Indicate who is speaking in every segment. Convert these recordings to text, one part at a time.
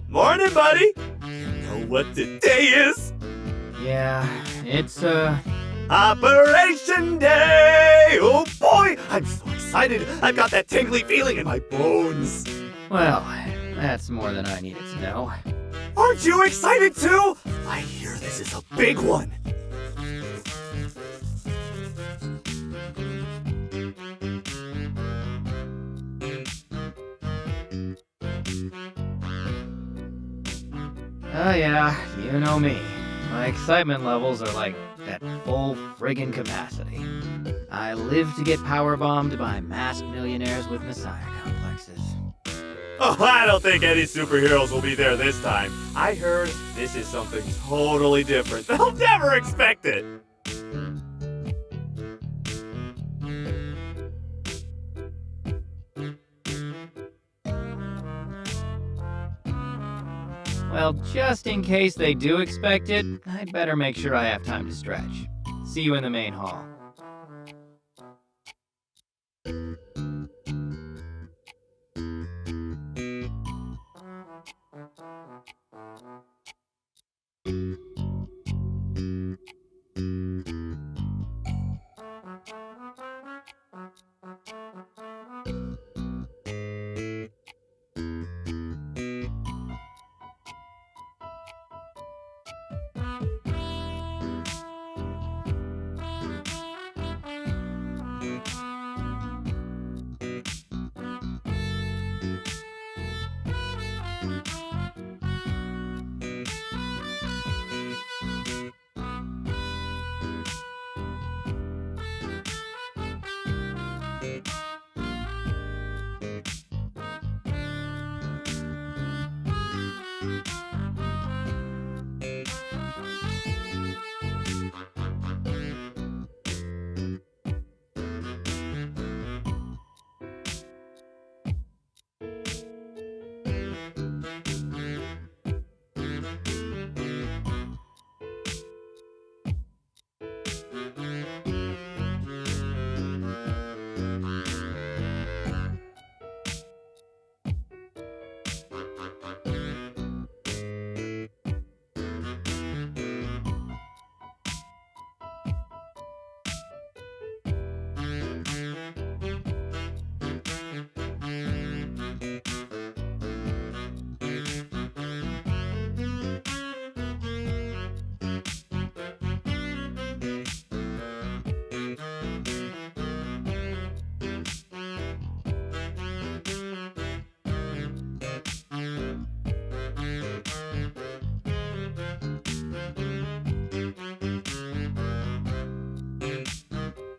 Speaker 1: Morning, buddy! You know what today is?
Speaker 2: Yeah, it's,
Speaker 1: Operation Day! Oh boy, I'm so excited. I've got that tingly feeling in my bones.
Speaker 2: well, that's more than I needed to know.
Speaker 1: Aren't you excited too? I hear this is a big one.
Speaker 2: Oh yeah, you know me. My excitement levels are like at full friggin' capacity. I live to get powerbombed by masked millionaires with messiah complexes.
Speaker 1: Oh, I don't think any superheroes will be there this time. I heard this is something totally different. They'll never expect it.
Speaker 2: Well, just in case they do expect it, I'd better make sure I have time to stretch. See you in the main hall.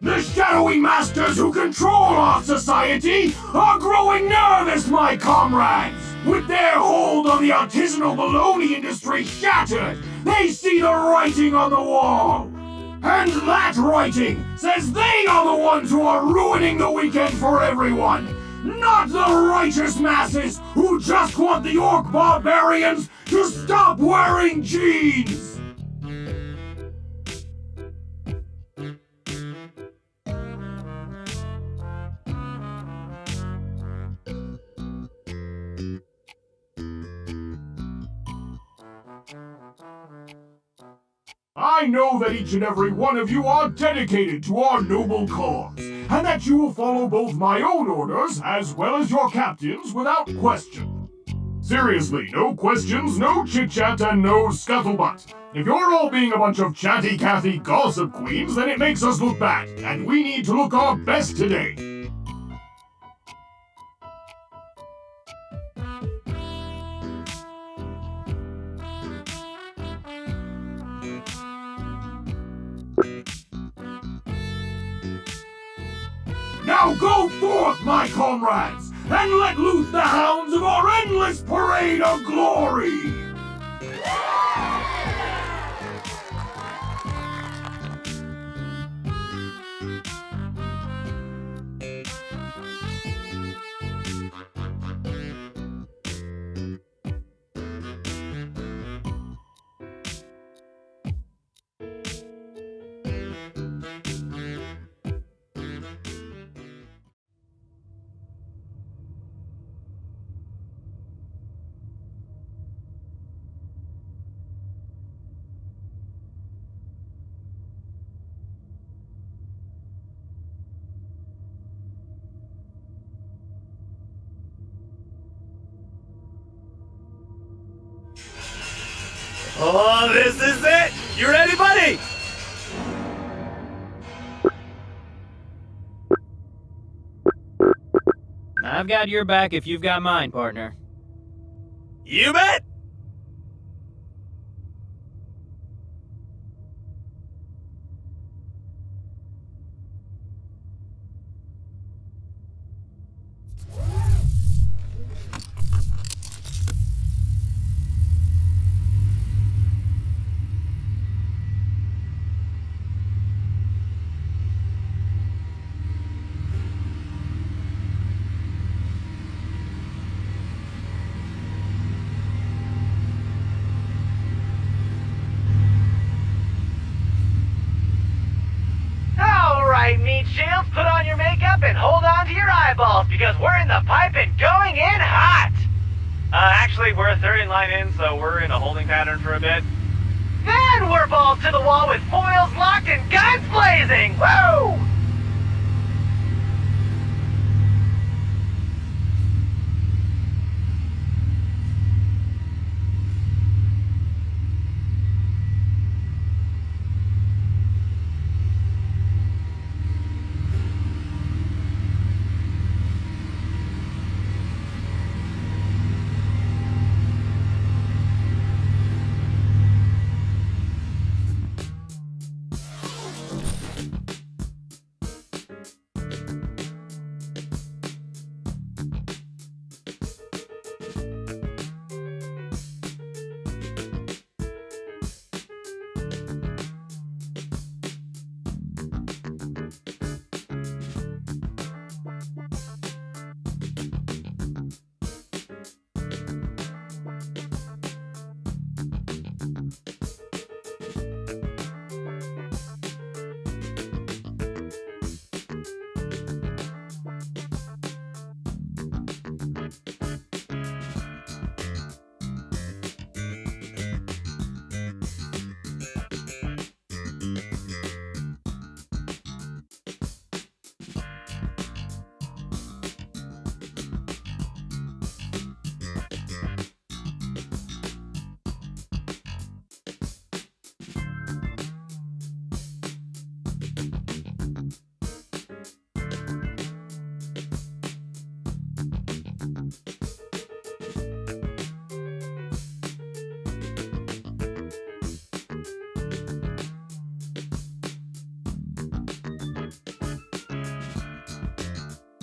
Speaker 3: The shadowy masters who control our society are growing nervous, my comrades! With their hold on the artisanal baloney industry shattered they see the writing on the wall. And that writing says they are the ones who are ruining the weekend for everyone, not the righteous masses who just want the orc barbarians to stop wearing jeans. I know that each and every one of you are dedicated to our noble cause, and that you will follow both my own orders as well as your captain's without question. Seriously, no questions, no chit-chat, and no scuttlebutt. If you're all being a bunch of chatty-Cathy gossip queens, then it makes us look bad, and we need to look our best today. Now go forth, my comrades, and let loose the hounds of our endless parade of glory!
Speaker 1: Oh, this is it! You ready, buddy?
Speaker 2: I've got your back if you've got mine, partner.
Speaker 1: You bet!
Speaker 4: Meat shields, put on your makeup and hold on to your eyeballs because we're in the pipe and going in hot!
Speaker 1: Actually, we're a third in line in, so we're in a holding pattern for a bit.
Speaker 4: Then we're balls to the wall with foils locked and guns blazing! Woo!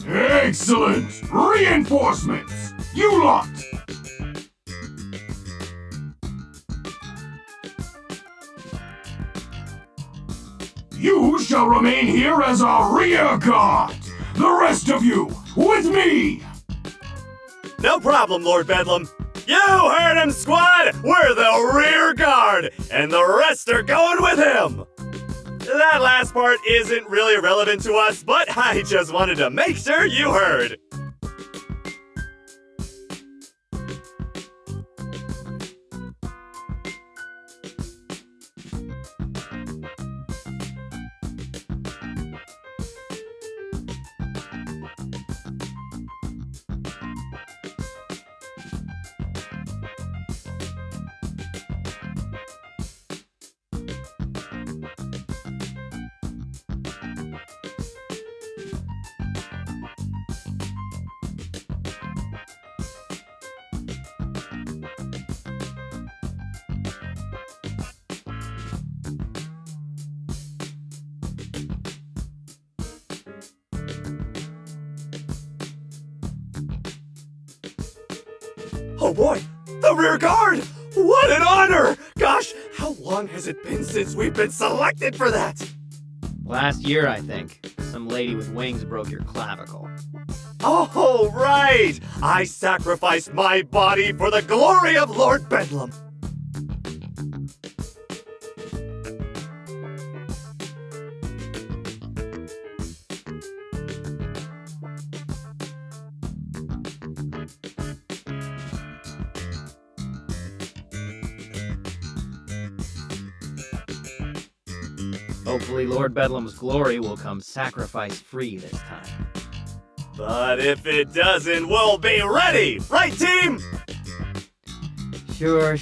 Speaker 3: Excellent! Reinforcements! You lot! You shall remain here as a rear guard. The rest of you, with me!
Speaker 1: No problem, Lord Bedlam. You heard him, squad! We're the rear guard, and the rest are going with him! That last part isn't really relevant to us, but I just wanted to make sure you heard. Oh boy, the rear guard! What an honor! Gosh, how long has it been since we've been selected for that?
Speaker 2: Last year, I think. Some lady with wings broke your clavicle.
Speaker 1: Oh, right! I sacrificed my body for the glory of Lord Bedlam.
Speaker 2: Hopefully Lord Bedlam's glory will come sacrifice-free this time.
Speaker 1: But if it doesn't, we'll be ready! Right, team?
Speaker 2: Sure.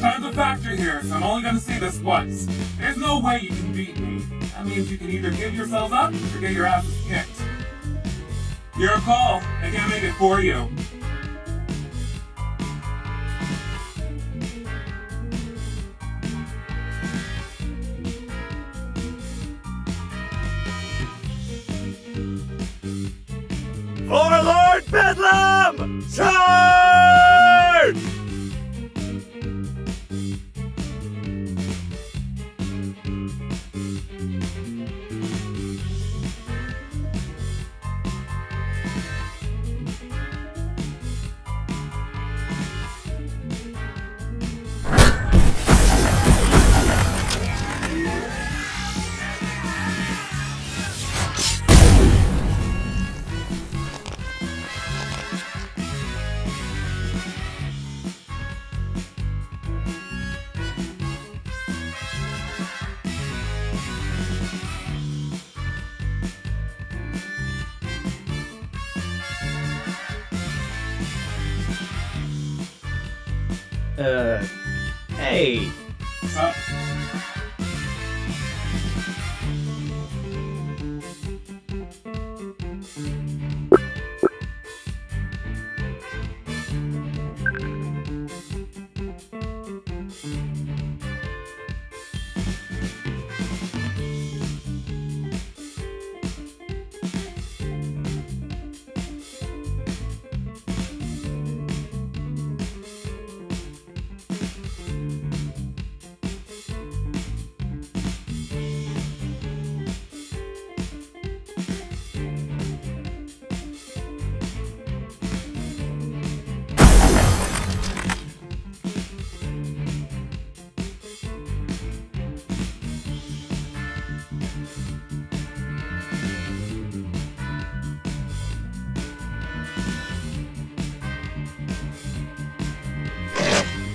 Speaker 5: Time's a factor here, so I'm only gonna say this once. There's no way you can beat me. That means you can either give yourselves up or get your asses kicked. Your call. I can't make it for you.
Speaker 1: For Lord Bedlam! Charge!
Speaker 2: Hey.
Speaker 5: Uh,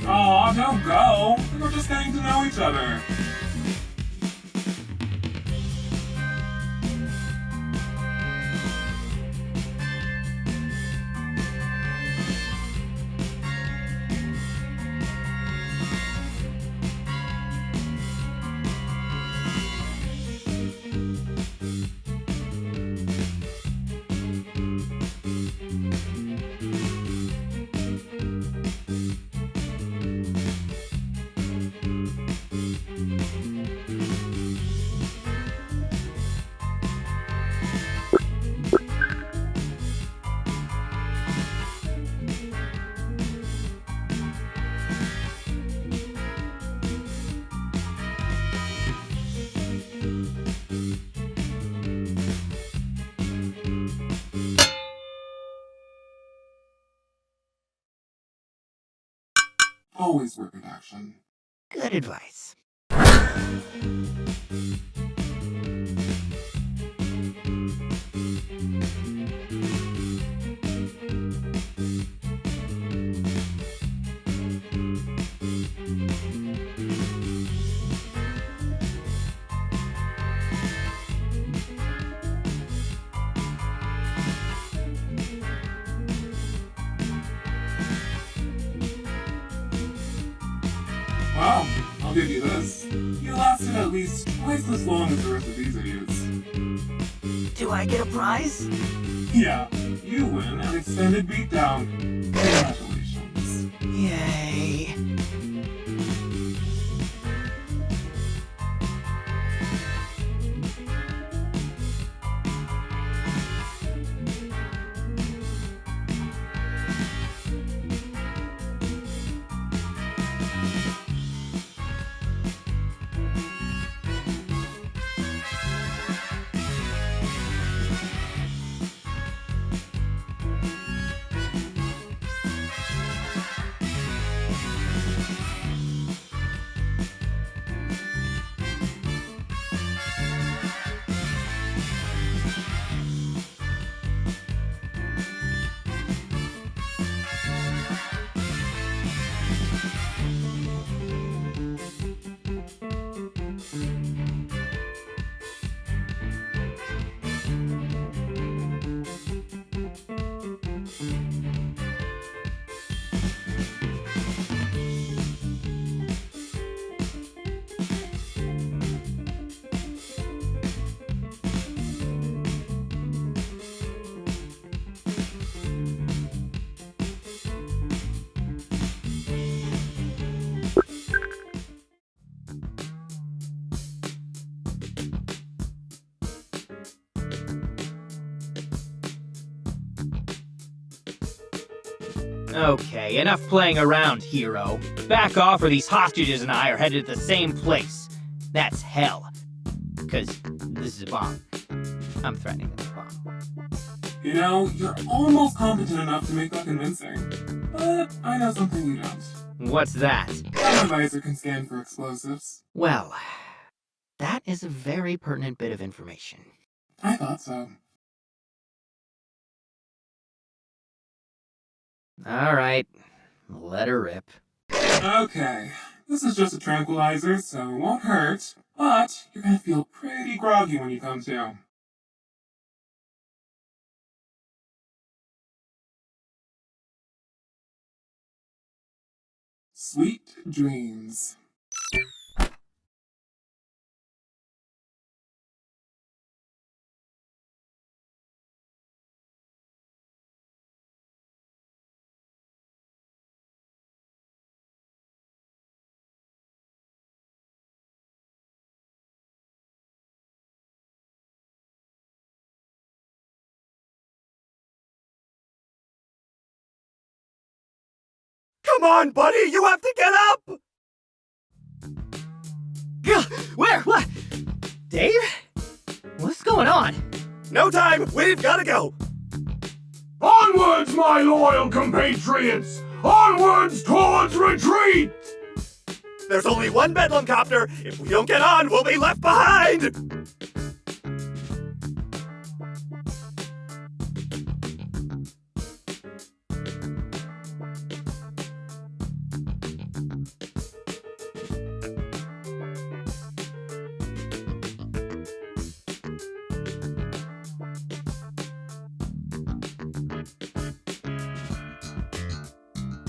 Speaker 5: Aw, don't go. We're just getting to know each other. Always work with action.
Speaker 2: Good advice.
Speaker 5: Well, I'll give you this. You lasted at least twice as long as the rest of these idiots.
Speaker 2: Do I get a prize?
Speaker 5: Yeah, you win an extended beatdown. Congratulations.
Speaker 2: Yay. Okay, enough playing around, hero. Back off or these hostages and I are headed to the same place. That's hell. Because this is a bomb. I'm threatening this bomb.
Speaker 5: You know, you're almost competent enough to make that convincing. But I know something you don't.
Speaker 2: What's that?
Speaker 5: My visor can scan for explosives.
Speaker 2: Well, that is a very pertinent bit of information.
Speaker 5: I thought so.
Speaker 2: Alright, let her rip.
Speaker 5: Okay, this is just a tranquilizer, so it won't hurt, but you're gonna feel pretty groggy when you come to. Sweet dreams.
Speaker 1: Come on, buddy, you have to get up!
Speaker 2: Where? What? Dave? What's going on?
Speaker 1: No time, we've gotta go!
Speaker 3: Onwards, my loyal compatriots! Onwards towards retreat!
Speaker 1: There's only one Bedlam copter. If we don't get on, we'll be left behind!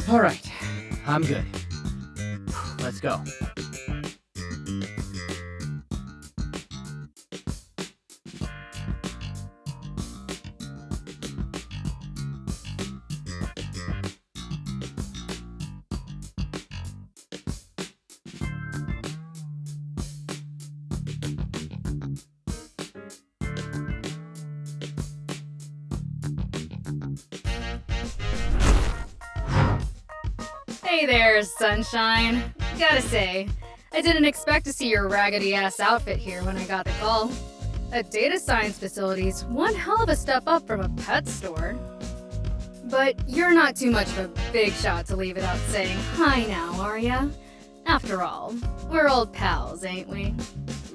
Speaker 2: All right, I'm good. Let's go.
Speaker 6: Hey there, Sunshine. Gotta say, I didn't expect to see your raggedy-ass outfit here when I got the call. A data science facility's one hell of a step up from a pet store. But you're not too much of a big shot to leave without saying hi now, are ya? After all, we're old pals, ain't we?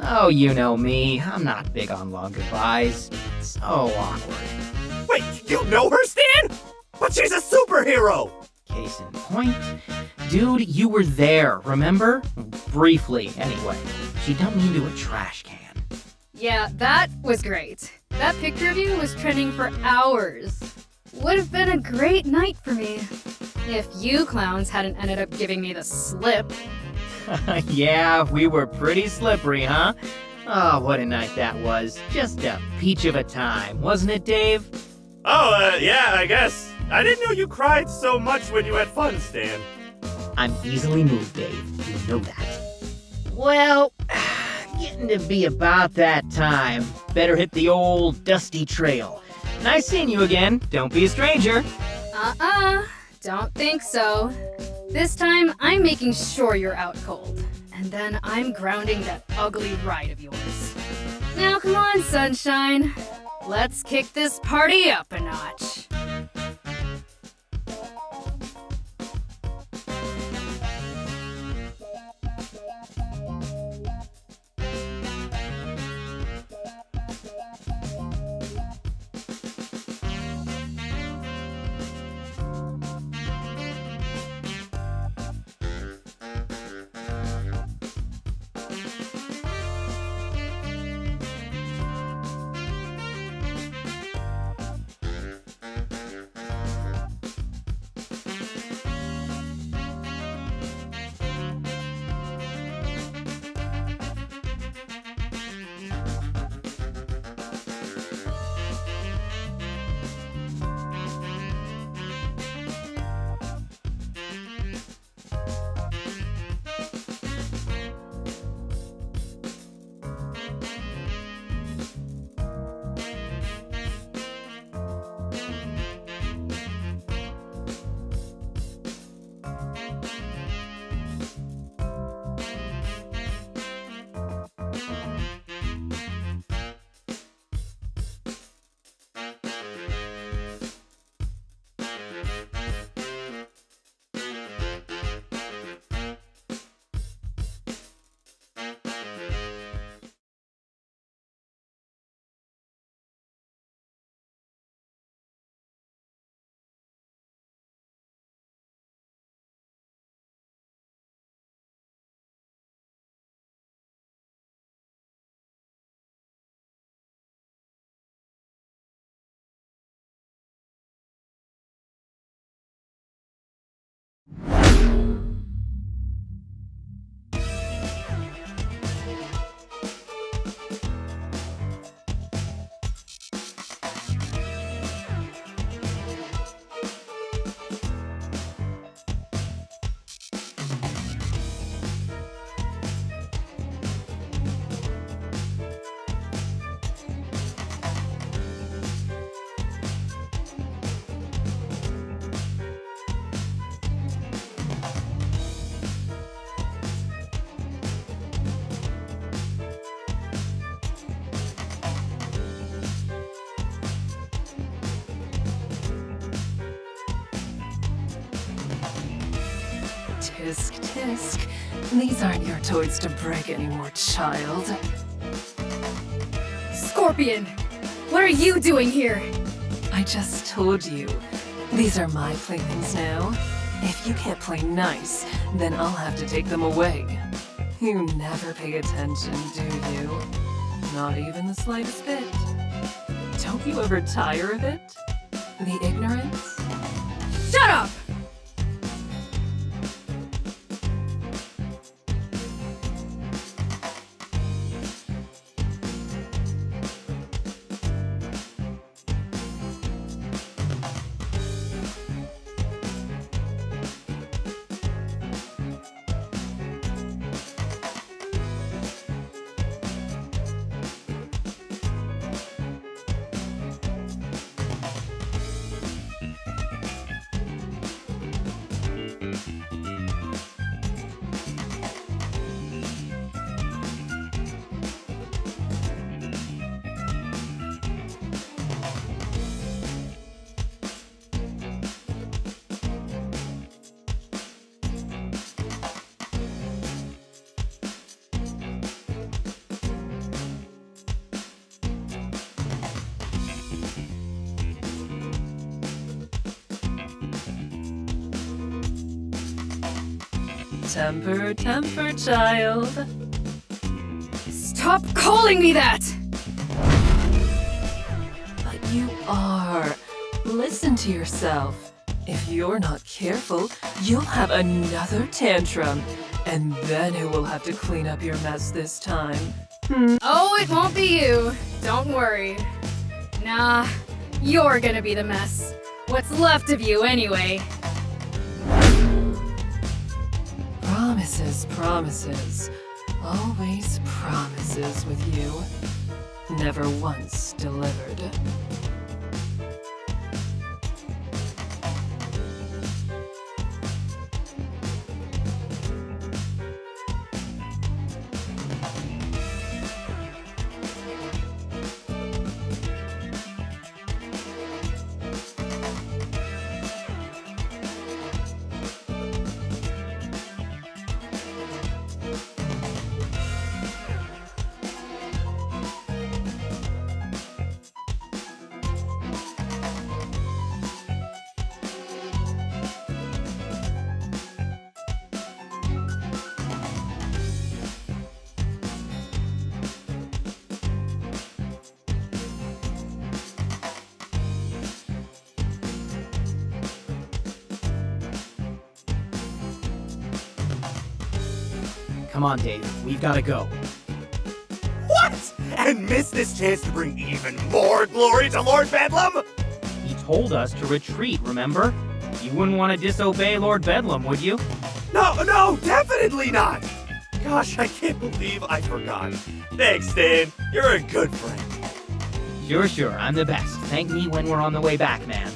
Speaker 2: Oh, you know me. I'm not big on long goodbyes. So awkward.
Speaker 1: Wait, you know her, Stan? But she's a superhero!
Speaker 2: Case in point, dude, you were there, remember? Briefly, anyway. She dumped me into a trash can.
Speaker 6: Yeah, that was great. That picture of you was trending for hours. Would have been a great night for me. If you clowns hadn't ended up giving me the slip.
Speaker 2: Yeah, we were pretty slippery, huh? Oh, what a night that was. Just a peach of a time, wasn't it, Dave?
Speaker 1: Oh, yeah, I guess. I didn't know you cried so much when you had fun, Stan.
Speaker 2: I'm easily moved, Dave. You know that. Well, getting to be about that time. Better hit the old dusty trail. Nice seeing you again. Don't be a stranger.
Speaker 6: Don't think so. This time, I'm making sure you're out cold. And then I'm grounding that ugly ride of yours. Now come on, Sunshine. Let's kick this party up a notch.
Speaker 7: Tisk, tisk. These aren't your toys to break anymore, child.
Speaker 6: Scorpion! What are you doing here?
Speaker 7: I just told you. These are my playthings now. If you can't play nice, then I'll have to take them away. You never pay attention, do you? Not even the slightest bit. Don't you ever tire of it? The ignorance?
Speaker 6: Shut up!
Speaker 7: Temper, temper, child.
Speaker 6: Stop calling me that!
Speaker 7: But you are. Listen to yourself. If you're not careful, you'll have another tantrum. And then who will have to clean up your mess this time?
Speaker 6: Oh, it won't be you. Don't worry. Nah, you're gonna be the mess. What's left of you, anyway.
Speaker 7: Promises, promises. Always promises with you. Never once delivered.
Speaker 2: Come on, Dave. We've gotta go.
Speaker 1: What? And miss this chance to bring even more glory to Lord Bedlam?
Speaker 2: He told us to retreat, remember? You wouldn't want to disobey Lord Bedlam, would you?
Speaker 1: No, definitely not! Gosh, I can't believe I forgot. Thanks, Dan. You're a good friend.
Speaker 2: Sure. I'm the best. Thank me when we're on the way back, man.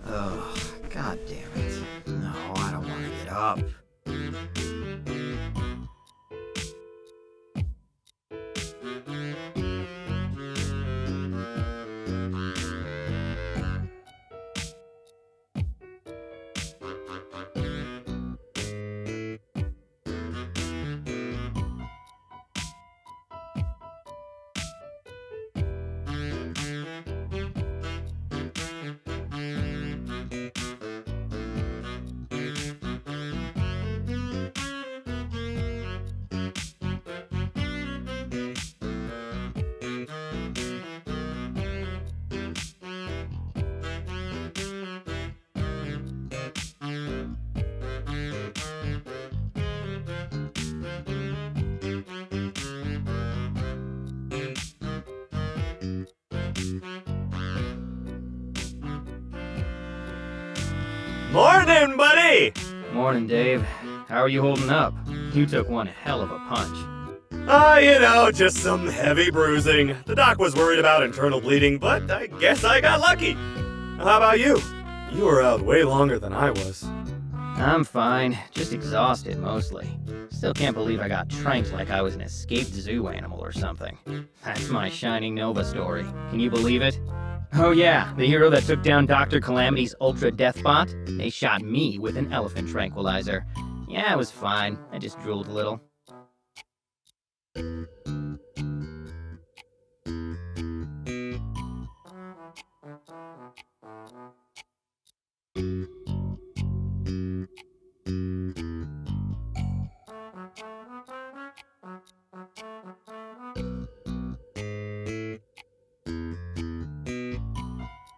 Speaker 2: Ugh, god damn it. No, I don't want to get up.
Speaker 1: Morning, buddy!
Speaker 2: Morning, Dave. How are you holding up? You took one hell of a punch.
Speaker 1: Just some heavy bruising. The doc was worried about internal bleeding, but I guess I got lucky. How about you? You were out way longer than I was.
Speaker 2: I'm fine, just exhausted mostly. Still can't believe I got tranked like I was an escaped zoo animal or something. That's my Shining Nova story. Can you believe it? Oh yeah, the hero that took down Dr. Calamity's Ultra Death Bot? They shot me with an elephant tranquilizer. Yeah, it was fine. I just drooled a little.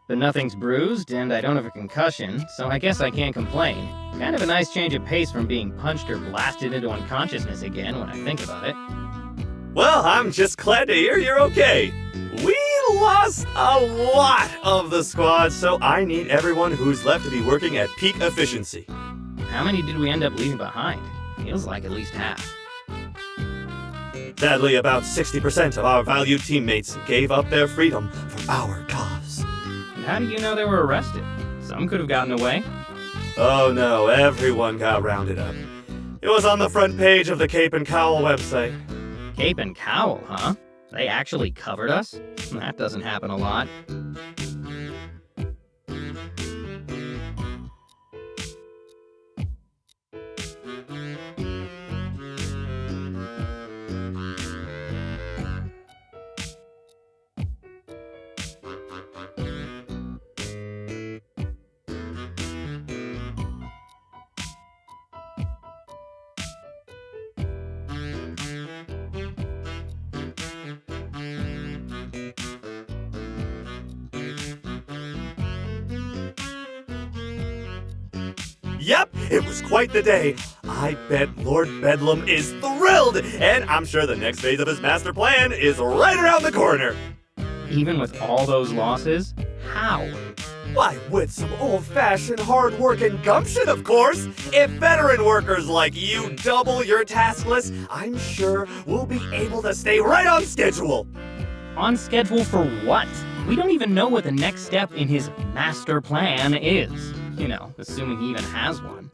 Speaker 2: But nothing's bruised, and I don't have a concussion, so I guess I can't complain. Kind of a nice change of pace from being punched or blasted into unconsciousness again when I think about it.
Speaker 1: Well, I'm just glad to hear you're okay. We lost a lot of the squad, so I need everyone who's left to be working at peak efficiency.
Speaker 2: How many did we end up leaving behind? Feels like at least half.
Speaker 1: Sadly, about 60% of our valued teammates gave up their freedom for our cause.
Speaker 2: And how do you know they were arrested? Some could have gotten away.
Speaker 1: Oh no, everyone got rounded up. It was on the front page of the Cape and Cowl website.
Speaker 2: Cape and Cowl, huh? They actually covered us? That doesn't happen a lot.
Speaker 1: Yep, it was quite the day. I bet Lord Bedlam is thrilled, and I'm sure the next phase of his master plan is right around the corner.
Speaker 2: Even with all those losses? How?
Speaker 1: Why, with some old-fashioned hard work and gumption, of course. If veteran workers like you double your task list, I'm sure we'll be able to stay right on schedule.
Speaker 2: On schedule for what? We don't even know what the next step in his master plan is. You know, assuming he even has one.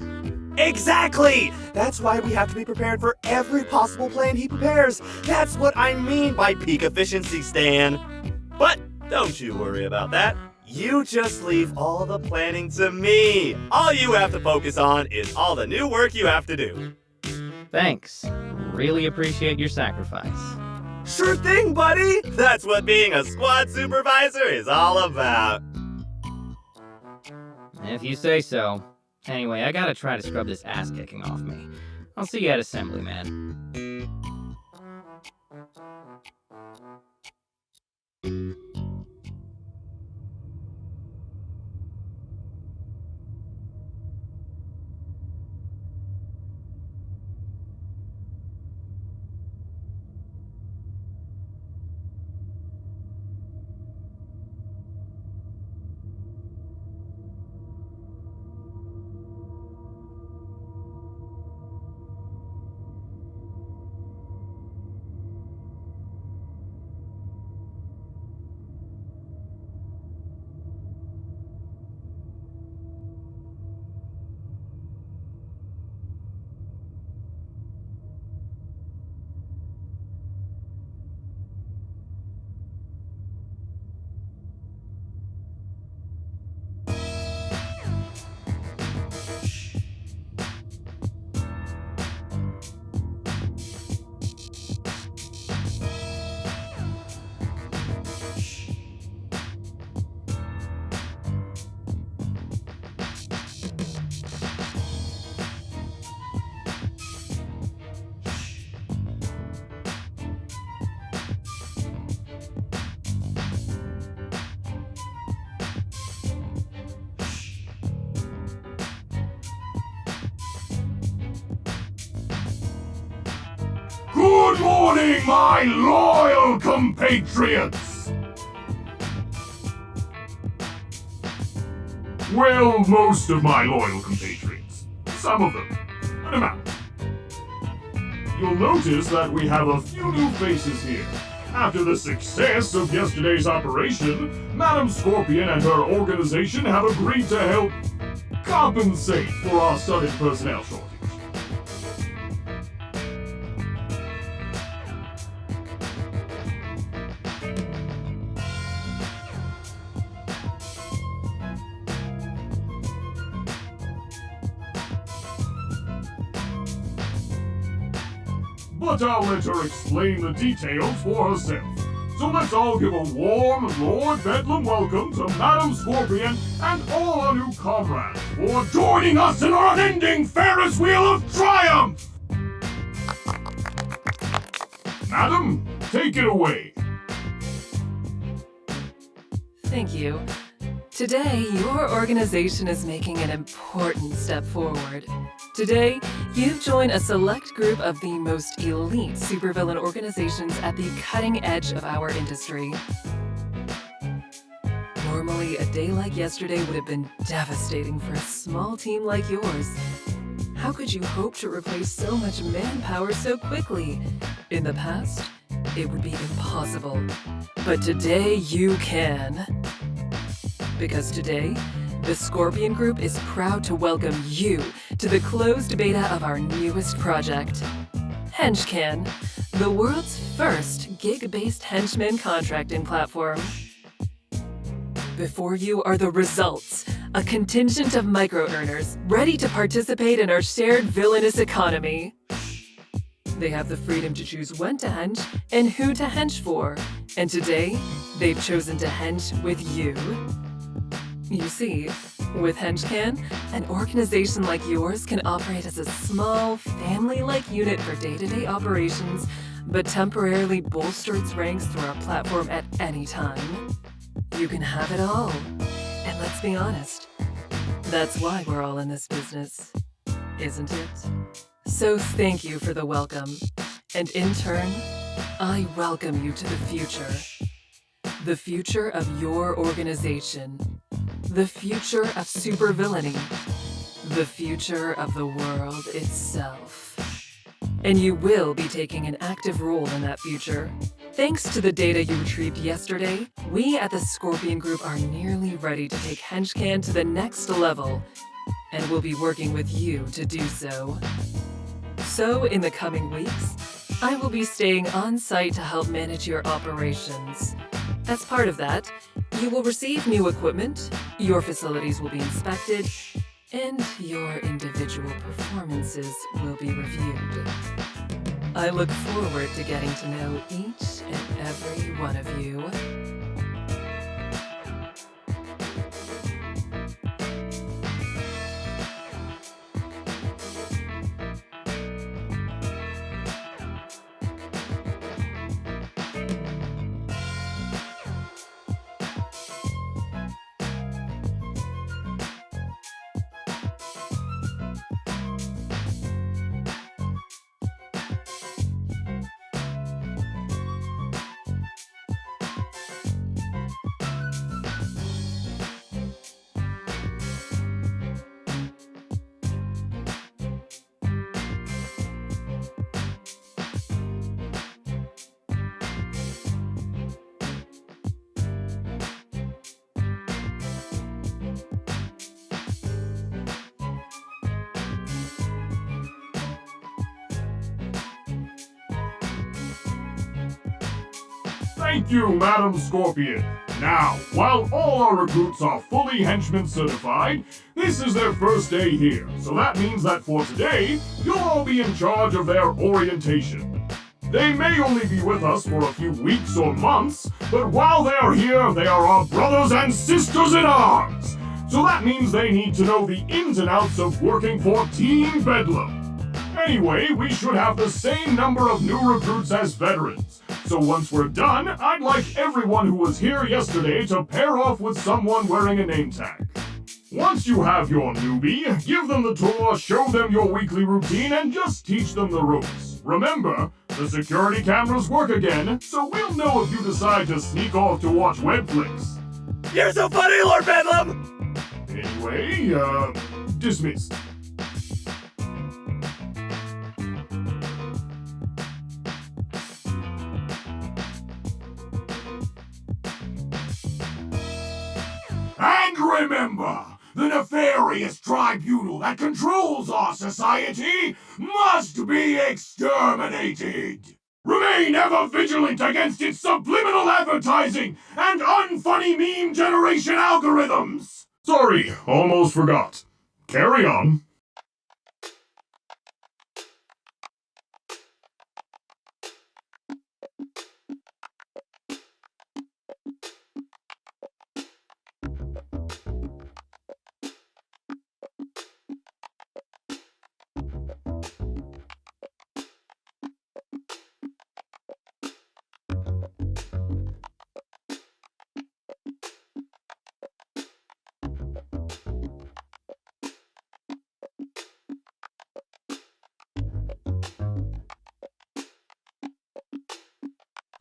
Speaker 1: Exactly! That's why we have to be prepared for every possible plan he prepares. That's what I mean by peak efficiency, Stan. But don't you worry about that. You just leave all the planning to me. All you have to focus on is all the new work you have to do.
Speaker 2: Thanks. Really appreciate your sacrifice.
Speaker 1: Sure thing, buddy! That's what being a squad supervisor is all about.
Speaker 2: If you say so. Anyway, I gotta try to scrub this ass kicking off me. I'll see you at assembly, man.
Speaker 3: Good morning, my loyal compatriots! Well, most of my loyal compatriots. Some of them. An amount. You'll notice that we have a few new faces here. After the success of yesterday's operation, Madam Scorpion and her organization have agreed to help compensate for our sudden personnel shortage. But I'll let her explain the details for herself. So let's all give a warm Lord Bedlam welcome to Madam Scorpion and all our new comrades for joining us in our unending Ferris wheel of triumph! Madam, take it away.
Speaker 7: Thank you. Today, your organization is making an important step forward. Today, you've joined a select group of the most elite supervillain organizations at the cutting edge of our industry. Normally, a day like yesterday would have been devastating for a small team like yours. How could you hope to replace so much manpower so quickly? In the past, it would be impossible. But today, you can. Because today, the Scorpion Group is proud to welcome you to the closed beta of our newest project, Henchman, the world's first gig-based henchman contracting platform. Before you are the results, a contingent of micro-earners ready to participate in our shared villainous economy. They have the freedom to choose when to hench and who to hench for, and today, they've chosen to hench with you. You see, with Henchman, an organization like yours can operate as a small, family-like unit for day-to-day operations, but temporarily bolster its ranks through our platform at any time. You can have it all. And let's be honest, that's why we're all in this business, isn't it? So thank you for the welcome. And in turn, I welcome you to the future. The future of your organization. The future of supervillainy. The future of the world itself. And you will be taking an active role in that future. Thanks to the data you retrieved yesterday, we at the Scorpion Group are nearly ready to take Henchman to the next level, and we'll be working with you to do so. So, in the coming weeks, I will be staying on site to help manage your operations. As part of that, you will receive new equipment, your facilities will be inspected, and your individual performances will be reviewed. I look forward to getting to know each and every one of you.
Speaker 3: Thank you, Madam Scorpion. Now, while all our recruits are fully Henchman certified, this is their first day here, so that means that for today, you'll all be in charge of their orientation. They may only be with us for a few weeks or months, but while they're here, they are our brothers and sisters in arms. So that means they need to know the ins and outs of working for Team Bedlam. Anyway, we should have the same number of new recruits as veterans. So once we're done, I'd like everyone who was here yesterday to pair off with someone wearing a name tag. Once you have your newbie, give them the tour, show them your weekly routine, and just teach them the ropes. Remember, The security cameras work again, so we'll know if you decide to sneak off to watch webflix.
Speaker 1: You're so funny, Lord Bedlam!
Speaker 3: Anyway, dismissed. And remember, the nefarious tribunal that controls our society must be exterminated. Remain ever vigilant against its subliminal advertising and unfunny meme generation algorithms. Sorry, almost forgot. Carry on.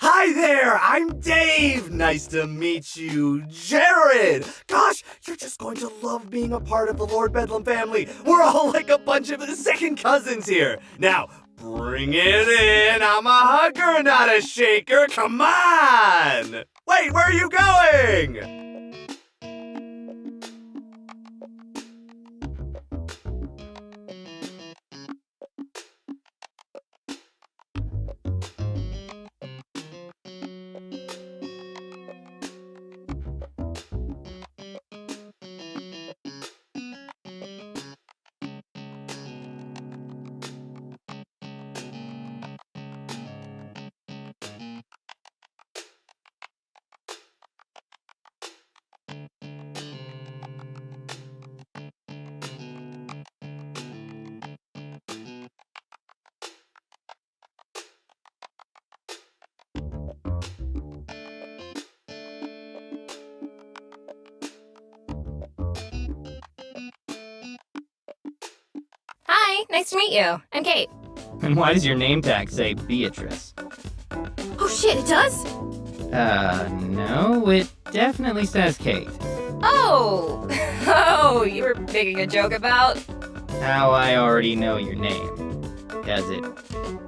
Speaker 1: Hi there, I'm Dave. Nice to meet you, Jared. Gosh, you're just going to love being a part of the Lord Bedlam family. We're all like a bunch of second cousins here. Now, bring it in. I'm a hugger, not a shaker. Come on. Wait, where are you going?
Speaker 8: Hi, nice to meet you. I'm Kate.
Speaker 2: And why does your name tag say Beatrice?
Speaker 8: Oh shit, it does?
Speaker 2: No, it definitely says Kate.
Speaker 8: Oh! Oh, you were making a joke about?
Speaker 2: How I already know your name. Because it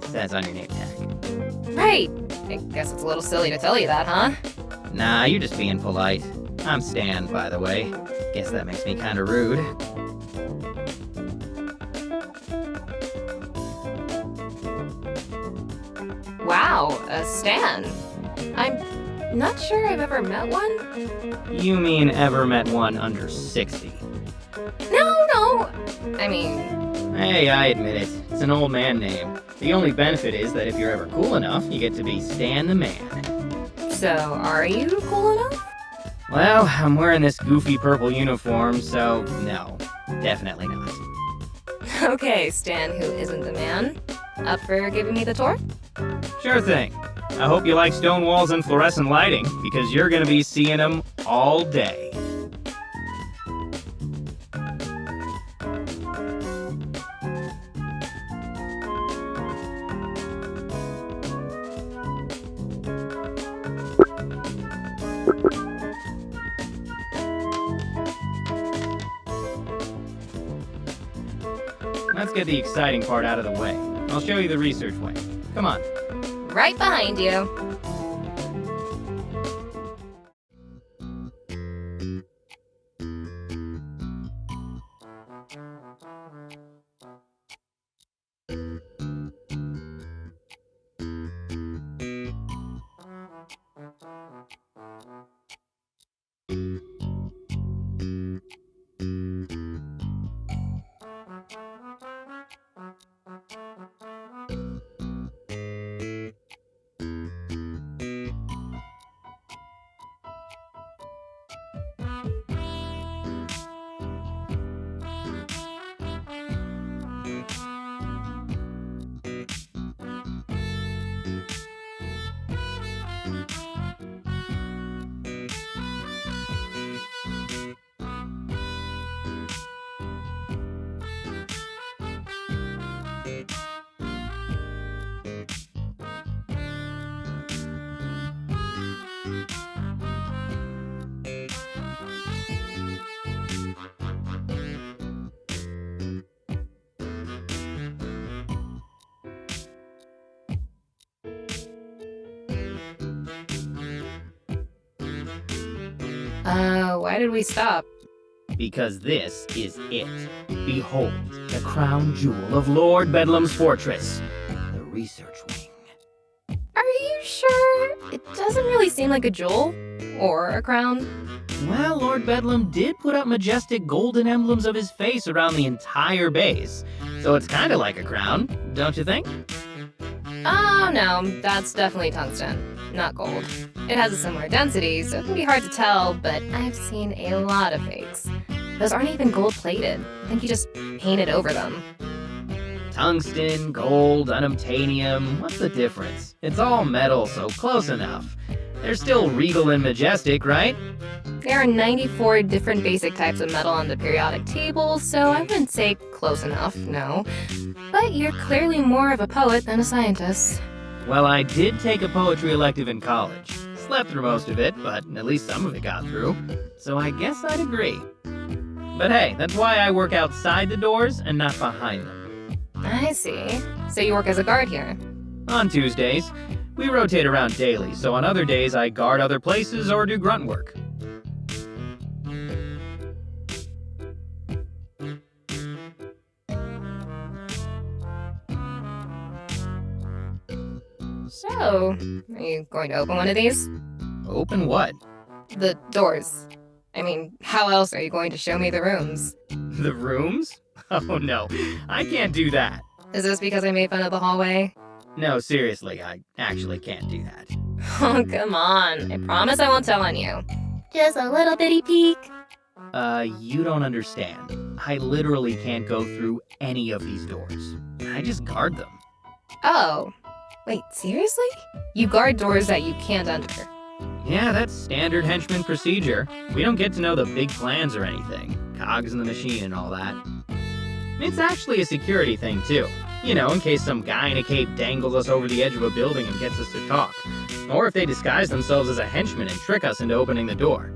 Speaker 2: says on your name tag.
Speaker 8: Right. I guess it's a little silly to tell you that, huh?
Speaker 2: Nah, you're just being polite. I'm Stan, by the way. Guess that makes me kinda rude.
Speaker 8: Wow, a Stan. I'm not sure I've ever met one.
Speaker 2: You mean ever met one under 60?
Speaker 8: No. I mean,
Speaker 2: Hey, I admit it. It's an old man name. The only benefit is that if you're ever cool enough, you get to be Stan the Man.
Speaker 8: so are you cool enough?
Speaker 2: Well, I'm wearing this goofy purple uniform, so no, definitely not.
Speaker 8: Okay, Stan, who isn't the man. Up for giving me the tour?
Speaker 2: Sure thing. I hope you like stone walls and fluorescent lighting, because you're gonna be seeing them all day. Let's get the exciting part out of the way. I'll show you the research wing. Come on.
Speaker 8: Right behind you. Why did we stop?
Speaker 2: Because this is it. Behold, the crown jewel of Lord Bedlam's fortress, the research wing.
Speaker 8: Are you sure? It doesn't really seem like a jewel. Or a crown.
Speaker 2: Well, Lord Bedlam did put up majestic golden emblems of his face around the entire base, so it's kinda like a crown, don't you think?
Speaker 8: Oh no, that's definitely tungsten, not gold. It has a similar density, so it can be hard to tell, but I've seen a lot of fakes. Those aren't even gold-plated. I think you just painted over them.
Speaker 2: Tungsten, gold, unobtainium, what's the difference? It's all metal, so close enough. They're still regal and majestic, right?
Speaker 8: There are 94 different basic types of metal on the periodic table, so I wouldn't say close enough, no. But you're clearly more of a poet than a scientist.
Speaker 2: Well, I did take a poetry elective in college. Slept through most of it, but at least some of it got through. So I guess I'd agree. But hey, that's why I work outside the doors and not behind them.
Speaker 8: I see. So you work as a guard here?
Speaker 2: On Tuesdays. We rotate around daily, so on other days I guard other places or do grunt work.
Speaker 8: So, are you going to open one of these?
Speaker 2: Open what?
Speaker 8: The doors. I mean, how else are you going to show me the rooms?
Speaker 2: The rooms? Oh no, I can't do that.
Speaker 8: Is this because I made fun of the hallway?
Speaker 2: No, seriously, I actually can't do that.
Speaker 8: Oh, come on. I promise I won't tell on you. Just a little bitty peek.
Speaker 2: You don't understand. I literally can't go through any of these doors. I just guard them.
Speaker 8: Oh. Wait, seriously? You guard doors that you can't enter.
Speaker 2: Yeah, that's standard henchman procedure. We don't get to know the big plans or anything. Cogs in the machine and all that. It's actually a security thing, too. You know, in case some guy in a cape dangles us over the edge of a building and gets us to talk. Or if they disguise themselves as a henchman and trick us into opening the door.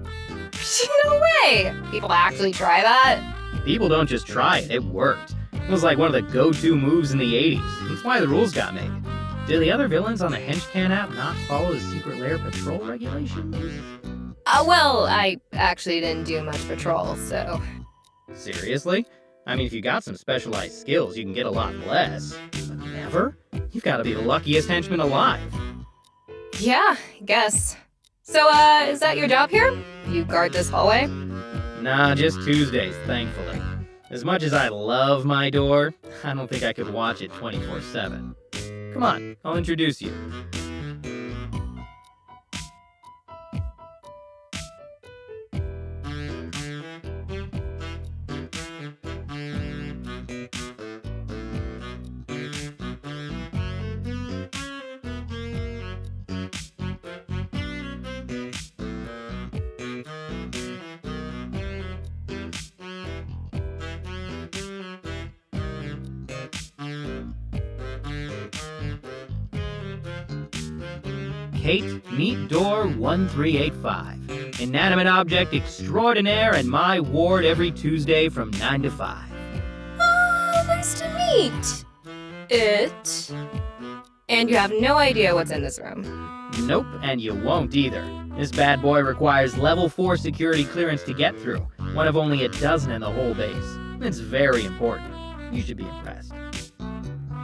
Speaker 8: No way! People actually try that?
Speaker 2: People don't just try it, it worked. It was like one of the go-to moves in the 80s. That's why the rules got made. Did the other villains on the Henchcan app not follow the secret lair patrol regulations?
Speaker 8: Well, I actually didn't do much patrol, so...
Speaker 2: Seriously? I mean, if you got some specialized skills, you can get a lot less. But never? You've got to be the luckiest henchman alive.
Speaker 8: Yeah, I guess. So, is that your job here? You guard this hallway?
Speaker 2: Nah, just Tuesdays, thankfully. As much as I love my door, I don't think I could watch it 24/7. Come on, I'll introduce you. Kate, meet door 1385. Inanimate object extraordinaire in my ward every Tuesday from 9 to 5.
Speaker 8: Oh, nice to meet it. And you have no idea what's in this room.
Speaker 2: Nope, and you won't either. This bad boy requires level 4 security clearance to get through, one of only a dozen in the whole base. It's very important. You should be impressed.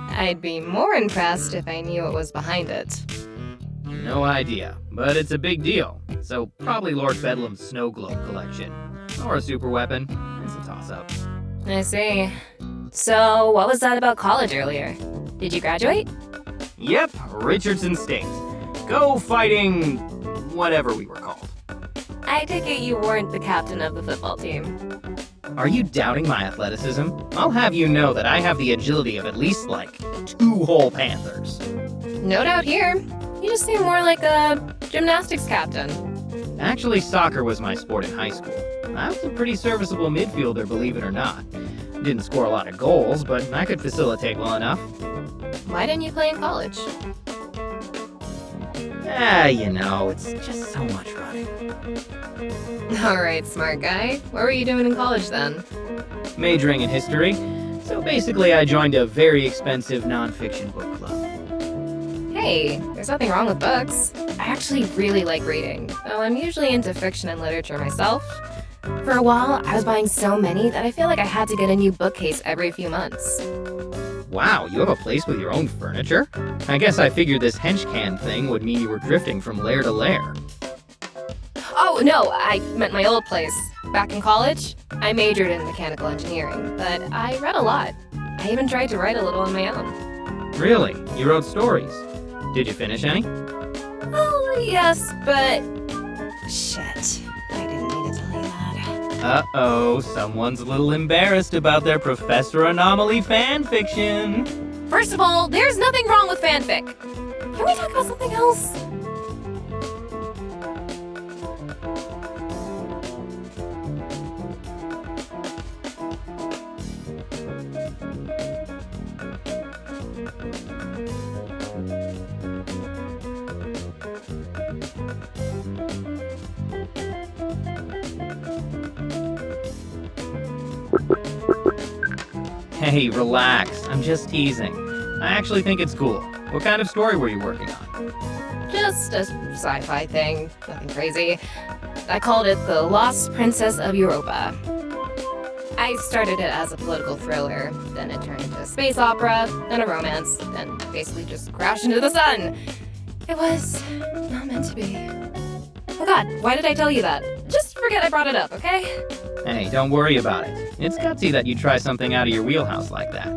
Speaker 8: I'd be more impressed if I knew what was behind it.
Speaker 2: No idea, but it's a big deal. So probably Lord Bedlam's snow globe collection. Or a super weapon. It's a toss-up.
Speaker 8: I see. So, what was that about college earlier? Did you graduate?
Speaker 2: Yep, Richardson State. Go fighting whatever we were called.
Speaker 8: I take it you weren't the captain of the football team.
Speaker 2: Are you doubting my athleticism? I'll have you know that I have the agility of at least, 2 whole Panthers.
Speaker 8: No doubt here. You just seem more like a gymnastics captain.
Speaker 2: Actually, soccer was my sport in high school. I was a pretty serviceable midfielder, believe it or not. Didn't score a lot of goals, but I could facilitate well enough.
Speaker 8: Why didn't you play in college?
Speaker 2: It's just so much running.
Speaker 8: Alright, smart guy. What were you doing in college then?
Speaker 2: Majoring in history. So basically, I joined a very expensive nonfiction book club.
Speaker 8: Hey, Hey, there's nothing wrong with books. I actually really like reading, though I'm usually into fiction and literature myself. For a while, I was buying so many that I feel like I had to get a new bookcase every few months.
Speaker 2: Wow, you have a place with your own furniture? I guess I figured this henchcan thing would mean you were drifting from lair to lair.
Speaker 8: Oh, no, I meant my old place. Back in college, I majored in mechanical engineering, but I read a lot. I even tried to write a little on my own.
Speaker 2: Really? You wrote stories? Did you finish any?
Speaker 8: Oh, yes, but... Shit, I didn't mean to tell you that.
Speaker 2: Uh-oh, someone's a little embarrassed about their Professor Anomaly fanfiction.
Speaker 8: First of all, there's nothing wrong with fanfic. Can we talk about something else?
Speaker 2: Hey, relax. I'm just teasing. I actually think it's cool. What kind of story were you working on?
Speaker 8: Just a sci-fi thing, nothing crazy. I called it The Lost Princess of Europa. I started it as a political thriller, then it turned into a space opera, then a romance, then basically just crashed into the sun. It was not meant to be. Oh god, why did I tell you that? Just forget I brought it up, okay?
Speaker 2: Hey, don't worry about it. It's gutsy that you try something out of your wheelhouse like that.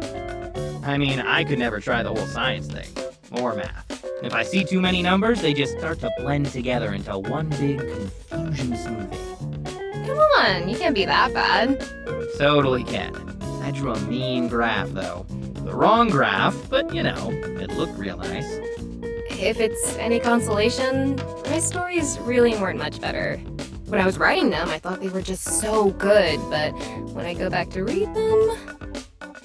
Speaker 2: I mean, I could never try the whole science thing, or math. If I see too many numbers, they just start to blend together into one big confusion smoothie.
Speaker 8: Come on, you can't be that bad.
Speaker 2: Totally can. I drew a mean graph, though. The wrong graph, but you know, it looked real nice.
Speaker 8: If it's any consolation, my stories really weren't much better. When I was writing them, I thought they were just so good, but when I go back to read them...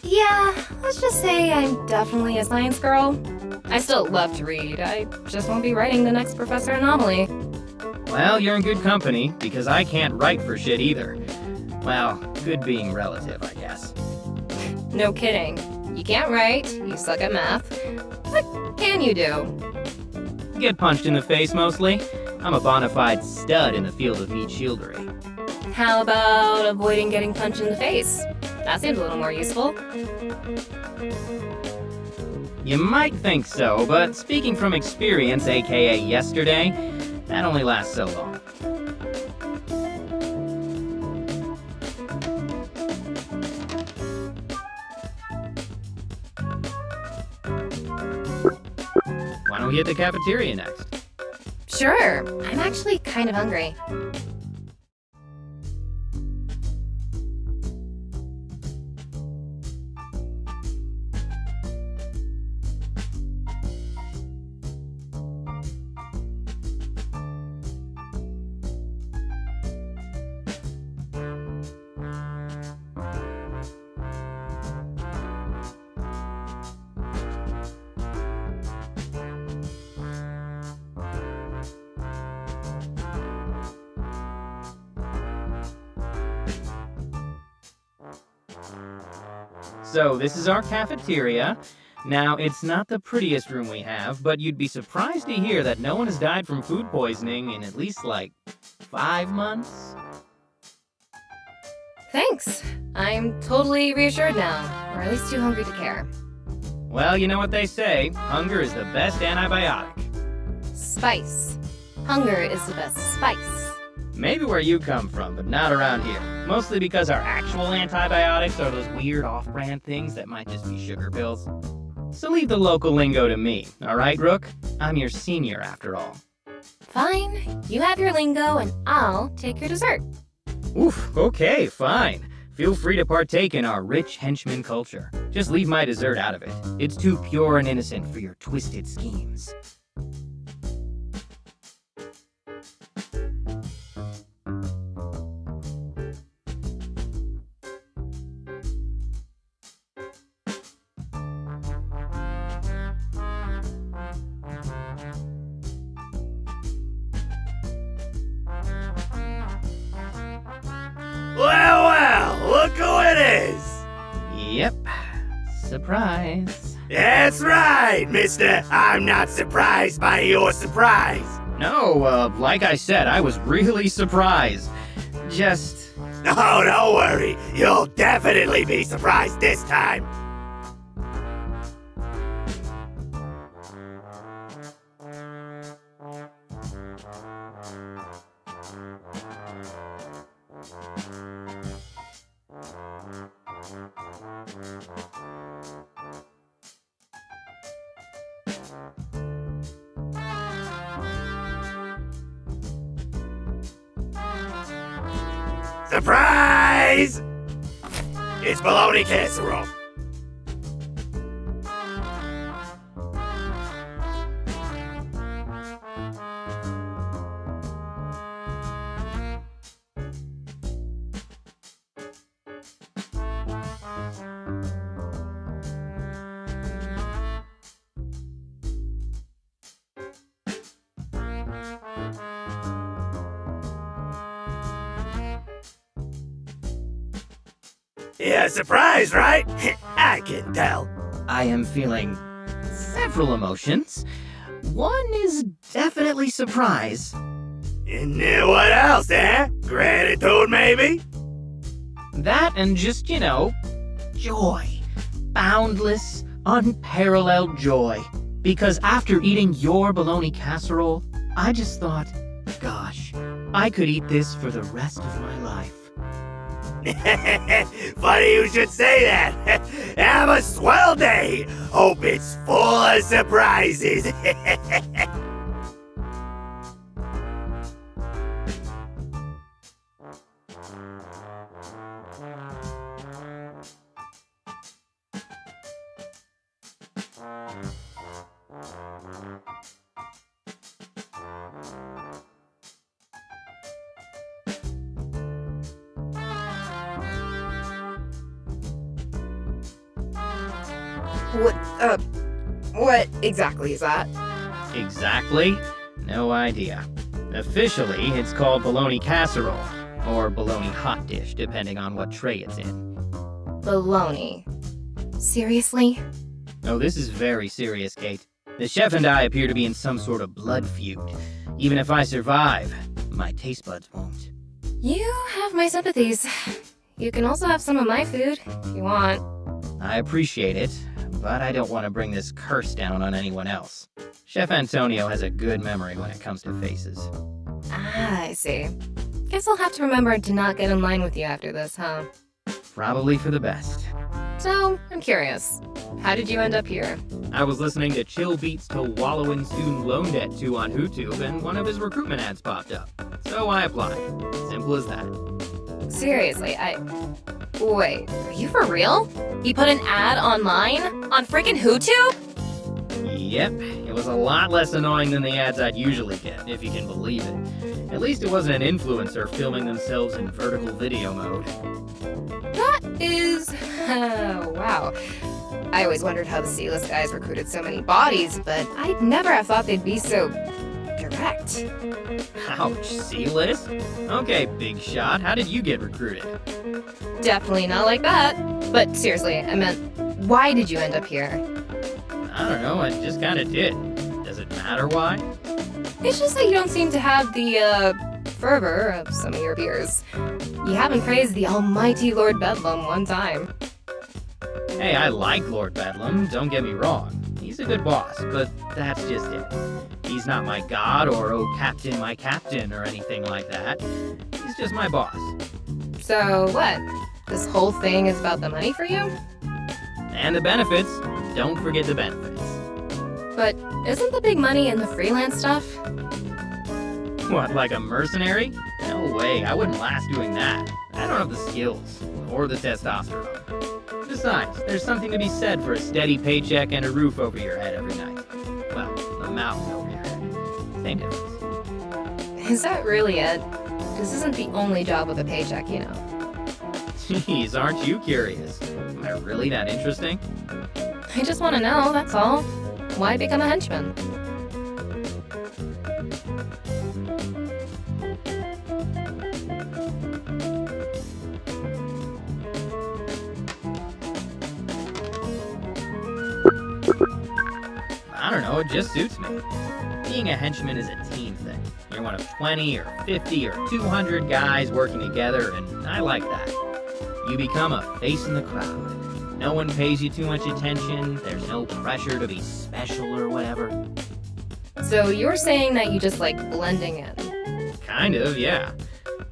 Speaker 8: Yeah, let's just say I'm definitely a science girl. I still love to read, I just won't be writing the next Professor Anomaly.
Speaker 2: Well, you're in good company, because I can't write for shit either. Well, good being relative, I guess.
Speaker 8: No kidding. You can't write, you suck at math. What can you do?
Speaker 2: Get punched in the face, mostly. I'm a bona fide stud in the field of meat shieldery.
Speaker 8: How about avoiding getting punched in the face? That seems a little more useful.
Speaker 2: You might think so, but speaking from experience, aka yesterday, that only lasts so long. Why don't we hit the cafeteria next?
Speaker 8: Sure, I'm actually kind of hungry.
Speaker 2: So this is our cafeteria. Now, it's not the prettiest room we have, but you'd be surprised to hear that no one has died from food poisoning in at least, 5 months.
Speaker 8: Thanks. I'm totally reassured now, or at least too hungry to care.
Speaker 2: Well, you know what they say, hunger is the best antibiotic.
Speaker 8: Spice. Hunger is the best spice.
Speaker 2: Maybe where you come from, but not around here. Mostly because our actual antibiotics are those weird off-brand things that might just be sugar pills. So leave the local lingo to me, alright, Rook? I'm your senior after all.
Speaker 8: Fine. You have your lingo and I'll take your dessert.
Speaker 2: Oof, okay, fine. Feel free to partake in our rich henchman culture. Just leave my dessert out of it. It's too pure and innocent for your twisted schemes.
Speaker 1: Well, look who it is!
Speaker 2: Yep, surprise.
Speaker 1: That's right, mister. I'm not surprised by your surprise.
Speaker 2: No, like I said, I was really surprised. Just...
Speaker 1: Oh, don't worry. You'll definitely be surprised this time. Surprise! It's bologna casserole. Yeah, surprised, right? I can tell.
Speaker 2: I am feeling several emotions. One is definitely surprise.
Speaker 1: And what else, eh? Gratitude, maybe?
Speaker 2: That and just, joy. Boundless, unparalleled joy. Because after eating your bologna casserole, I just thought, gosh, I could eat this for the rest of my life.
Speaker 1: Funny you should say that. Have a swell day. Hope it's full of surprises.
Speaker 8: What exactly is that?
Speaker 2: Exactly? No idea. Officially, it's called bologna casserole, or bologna hot dish, depending on what tray it's in.
Speaker 8: Baloney. Seriously?
Speaker 2: Oh, this is very serious, Kate. The chef and I appear to be in some sort of blood feud. Even if I survive, my taste buds won't.
Speaker 8: You have my sympathies. You can also have some of my food, if you want.
Speaker 2: I appreciate it, but I don't want to bring this curse down on anyone else. Chef Antonio has a good memory when it comes to faces.
Speaker 8: Ah, I see. Guess I'll have to remember to not get in line with you after this, huh?
Speaker 2: Probably for the best.
Speaker 8: So, I'm curious. How did you end up here?
Speaker 2: I was listening to Chill Beats to Wallow in Student Loan Debt 2 on YouTube, and one of his recruitment ads popped up. So I applied. Simple as that.
Speaker 8: Seriously, Wait, are you for real? You put an ad online? On freaking HooTube?
Speaker 2: Yep, it was a lot less annoying than the ads I'd usually get, if you can believe it. At least it wasn't an influencer filming themselves in vertical video mode.
Speaker 8: That is... wow. I always wondered how the C-list guys recruited so many bodies, but I'd never have thought they'd be so... direct.
Speaker 2: Ouch, C-list? Okay, big shot, how did you get recruited?
Speaker 8: Definitely not like that. But seriously, I meant, why did you end up here?
Speaker 2: I don't know, I just kinda did. Does it matter why?
Speaker 8: It's just that you don't seem to have the, fervor of some of your peers. You haven't praised the almighty Lord Bedlam one time.
Speaker 2: Hey, I like Lord Bedlam, don't get me wrong. He's a good boss, but that's just it. He's not my god or oh captain, my captain or anything like that. He's just my boss.
Speaker 8: So what? This whole thing is about the money for you?
Speaker 2: And the benefits. Don't forget the benefits.
Speaker 8: But isn't the big money in the freelance stuff?
Speaker 2: What, like a mercenary? No way, I wouldn't last doing that. I don't have the skills, or the testosterone. Besides, there's something to be said for a steady paycheck and a roof over your head every night. Well, a mountain over your head. Same difference.
Speaker 8: Is that really it? This isn't the only job with a paycheck, you know.
Speaker 2: Jeez, aren't you curious? Am I really that interesting?
Speaker 8: I just want to know, that's all. Why become a henchman?
Speaker 2: don't know, it just suits me. Being a henchman is a team thing. You're one of 20 or 50 or 200 guys working together, and I like that. You become a face in the crowd. No one pays you too much attention, there's no pressure to be special or whatever.
Speaker 8: So you're saying that you just like blending in?
Speaker 2: Kind of, yeah.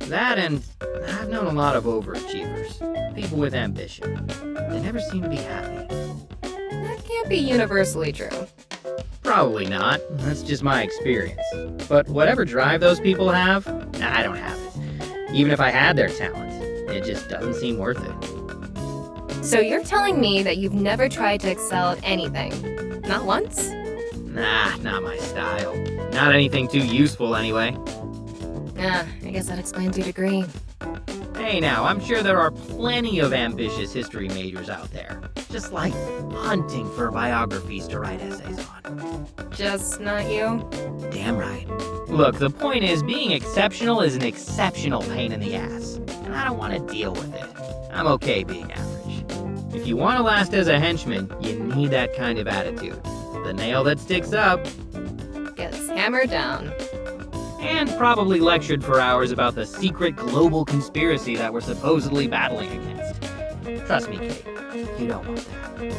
Speaker 2: That and I've known a lot of overachievers. People with ambition. They never seem to be happy.
Speaker 8: That can't be universally true.
Speaker 2: Probably not. That's just my experience. But whatever drive those people have, I don't have it. Even if I had their talent, it just doesn't seem worth it.
Speaker 8: So you're telling me that you've never tried to excel at anything? Not once?
Speaker 2: Nah, not my style. Not anything too useful anyway.
Speaker 8: I guess that explains your degree.
Speaker 2: Hey now, I'm sure there are plenty of ambitious history majors out there. Just like hunting for biographies to write essays on.
Speaker 8: Just not you?
Speaker 2: Damn right. Look, the point is, being exceptional is an exceptional pain in the ass. And I don't want to deal with it. I'm okay being average. If you want to last as a henchman, you need that kind of attitude. The nail that sticks up.
Speaker 8: Gets hammered down.
Speaker 2: And probably lectured for hours about the secret global conspiracy that we're supposedly battling against. Trust me, Kate, you don't want that.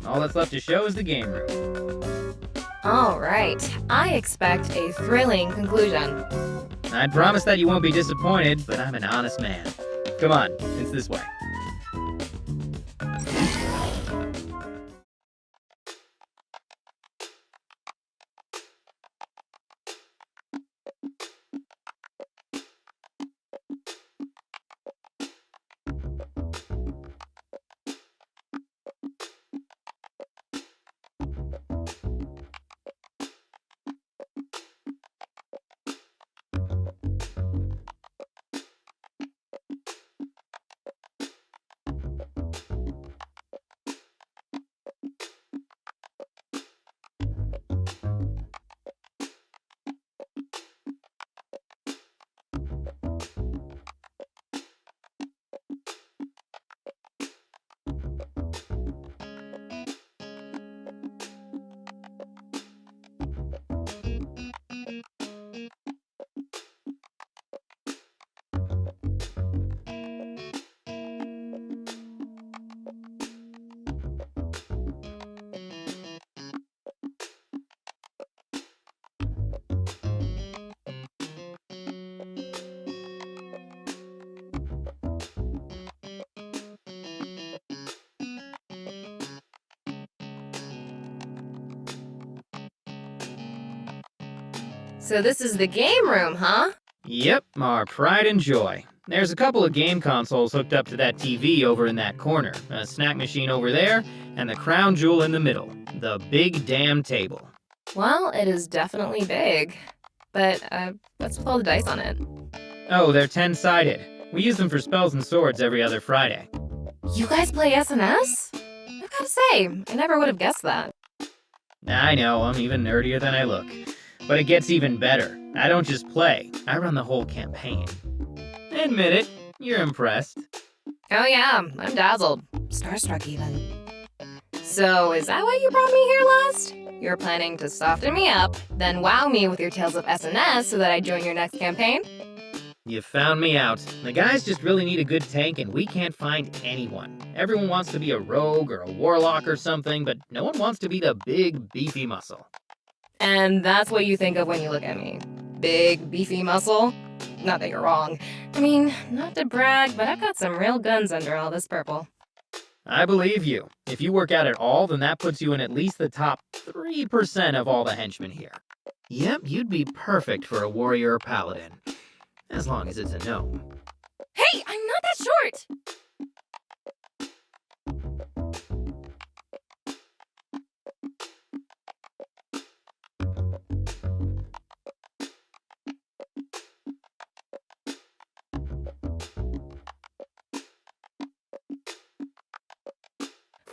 Speaker 2: All that's left to show is the game room.
Speaker 8: All right, I expect a thrilling conclusion.
Speaker 2: I'd promise that you won't be disappointed, but I'm an honest man. Come on, it's this way.
Speaker 8: So this is the game room, huh?
Speaker 2: Yep, our pride and joy. There's a couple of game consoles hooked up to that TV over in that corner, a snack machine over there, and the crown jewel in the middle, the big damn table.
Speaker 8: Well, it is definitely big. But, what's with all the dice on it?
Speaker 2: Oh, they're 10-sided. We use them for spells and swords every other Friday.
Speaker 8: You guys play SNS? I've gotta say, I never would have guessed that.
Speaker 2: I know, I'm even nerdier than I look. But it gets even better. I don't just play, I run the whole campaign. Admit it, you're impressed.
Speaker 8: Oh yeah, I'm dazzled. Starstruck even. So, is that why you brought me here last? You're planning to soften me up, then wow me with your tales of SNS so that I join your next campaign?
Speaker 2: You found me out. The guys just really need a good tank and we can't find anyone. Everyone wants to be a rogue or a warlock or something, but no one wants to be the big, beefy muscle.
Speaker 8: And that's what you think of when you look at me. Big, beefy muscle? Not that you're wrong. I mean, not to brag, but I've got some real guns under all this purple.
Speaker 2: I believe you. If you work out at all, then that puts you in at least the top 3% of all the henchmen here. Yep, you'd be perfect for a warrior or paladin. As long as it's a gnome.
Speaker 8: Hey, I'm not that short!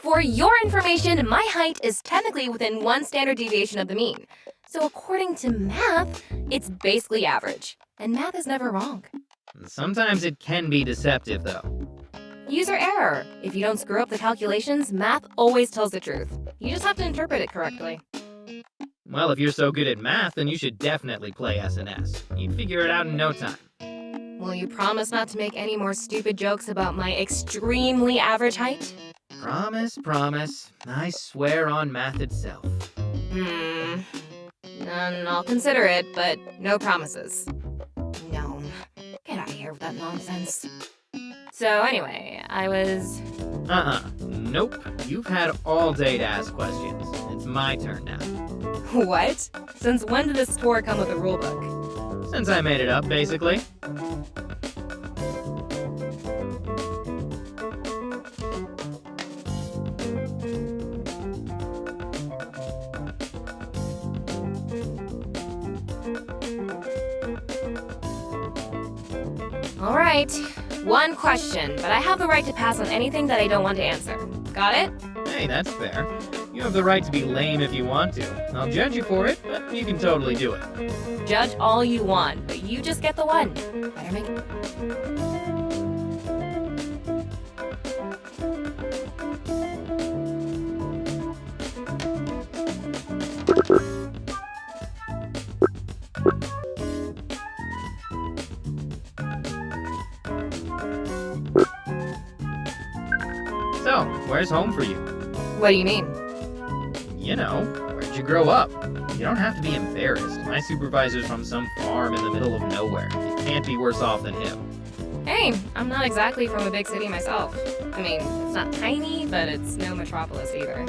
Speaker 8: For your information, my height is technically within 1 standard deviation of the mean. So according to math, it's basically average. And math is never wrong.
Speaker 2: Sometimes it can be deceptive, though.
Speaker 8: User error. If you don't screw up the calculations, math always tells the truth. You just have to interpret it correctly.
Speaker 2: Well, if you're so good at math, then you should definitely play S&S. You'd figure it out in no time.
Speaker 8: Will you promise not to make any more stupid jokes about my extremely average height?
Speaker 2: Promise. I swear on math itself.
Speaker 8: I'll consider it, but no promises. No. Get out of here with that nonsense. So anyway, I was...
Speaker 2: Nope. You've had all day to ask questions. It's my turn now.
Speaker 8: What? Since when did this tour come with a rulebook?
Speaker 2: Since I made it up, basically.
Speaker 8: All right. One question, but I have the right to pass on anything that I don't want to answer. Got it?
Speaker 2: Hey, that's fair. You have the right to be lame if you want to. I'll judge you for it, but you can totally do it.
Speaker 8: Judge all you want, but you just get the one. Better make it.
Speaker 2: So, where's home for you?
Speaker 8: What do you mean?
Speaker 2: You know, where'd you grow up? You don't have to be embarrassed. My supervisor's from some farm in the middle of nowhere. You can't be worse off than him.
Speaker 8: Hey, I'm not exactly from a big city myself. I mean, it's not tiny, but it's no metropolis either.